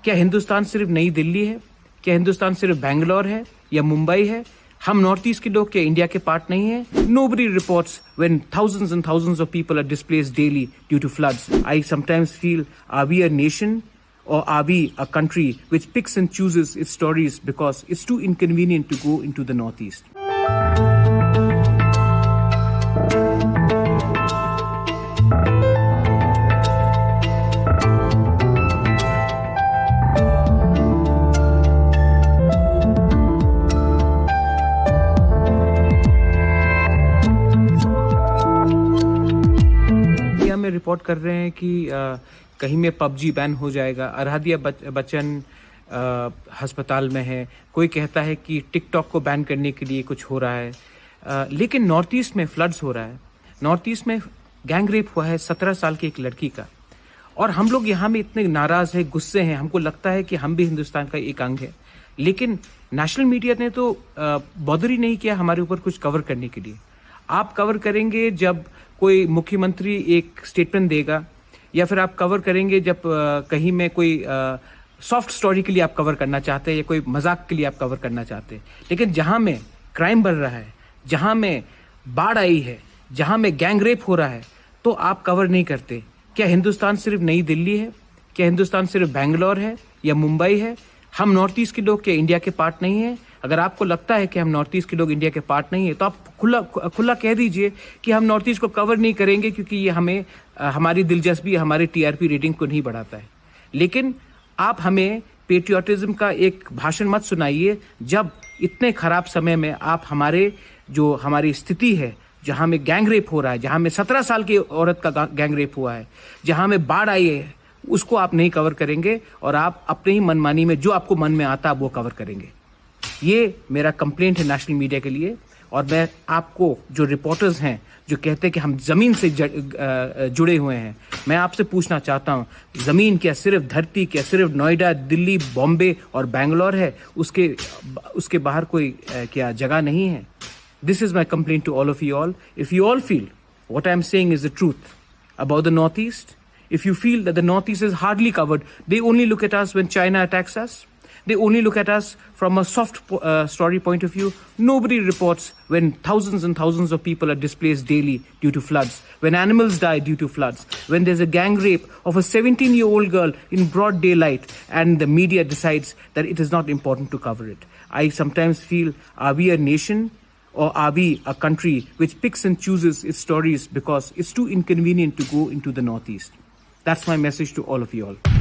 क्या हिंदुस्तान सिर्फ नई दिल्ली है? क्या हिंदुस्तान सिर्फ बैंगलोर है या मुंबई है? हम नॉर्थ ईस्ट के लोग क्या इंडिया के पार्ट नहीं है? Nobody reports when thousands and thousands of people are displaced daily due to floods. I sometimes feel, are we a nation or are we a country which picks and chooses its stories because it's too inconvenient to go into the northeast? में report कर रहे हैं कि कहीं में PUBG ban हो जाएगा। आराध्या बच्चन अस्पताल में है। कोई कहता है कि टिकटॉक को बैन करने के लिए कुछ हो रहा है। लेकिन नॉर्थ ईस्ट में फ्लड्स हो रहा है। नॉर्थ ईस्ट में गैंग रेप हुआ है 17 साल की एक लड़की का। और हम लोग यहाँ में इतने नाराज हैं, गुस्से हैं, हमको लगता है कि हम भी हिंदुस्तान का एक अंग है। लेकिन नेशनल मीडिया ने तो बॉदर ही नहीं किया हमारे ऊपर कुछ कवर करने के लिए। आप कवर करेंगे जब कोई मुख्यमंत्री एक स्टेटमेंट देगा, या फिर आप कवर करेंगे जब कहीं में कोई सॉफ्ट स्टोरी के लिए आप कवर करना चाहते हैं या कोई मजाक के लिए आप कवर करना चाहते हैं। लेकिन जहां में क्राइम बढ़ रहा है, जहां में बाढ़ आई है, जहां में गैंग रेप हो रहा है, तो आप कवर नहीं करते। क्या हिंदुस्तान सिर्फ नई दिल्ली है? क्या हिंदुस्तान सिर्फ बैंगलोर है या मुंबई है? हम नॉर्थ ईस्ट के लोग क्या इंडिया के पार्ट नहीं है? अगर आपको लगता है कि हम नॉर्थ ईस्ट के लोग इंडिया के पार्ट नहीं है, तो आप खुला कह दीजिए कि हम नॉर्थ ईस्ट को कवर नहीं करेंगे क्योंकि ये हमें हमारी दिलचस्पी, हमारे टीआरपी रेटिंग को नहीं बढ़ाता है। लेकिन आप हमें पेट्रियोटिज्म का एक भाषण मत सुनाइए जब इतने खराब समय में आप हमारी स्थिति है, जहां में गैंग रेप हो रहा है, जहां में 17 साल की औरत का गैंग रेप हुआ है, जहां में बाढ़ आई है, उसको आप नहीं कवर करेंगे और आप अपनी ही मनमानी में जो आपको मन में आता है वो कवर करेंगे। ये मेरा कंप्लेंट है नेशनल मीडिया के लिए। और मैं आपको, जो रिपोर्टर्स हैं जो कहते हैं कि हम जमीन से जुड़े हुए हैं, मैं आपसे पूछना चाहता हूं, जमीन क्या सिर्फ धरती, क्या सिर्फ नोएडा, दिल्ली, बॉम्बे और बैंगलोर है? उसके बाहर कोई क्या जगह नहीं है? This is my complaint to all of you all. If you all feel what I am saying is the truth about the North East, if you feel that the northeast is hardly covered, they only look at us when China attacks us. They only look at us from a soft story point of view. Nobody reports when thousands and thousands of people are displaced daily due to floods, when animals die due to floods, when there's a gang rape of a 17-year-old girl in broad daylight, and the media decides that it is not important to cover it. I sometimes feel, are we a nation or are we a country which picks and chooses its stories because it's too inconvenient to go into the northeast? That's my message to all of you all.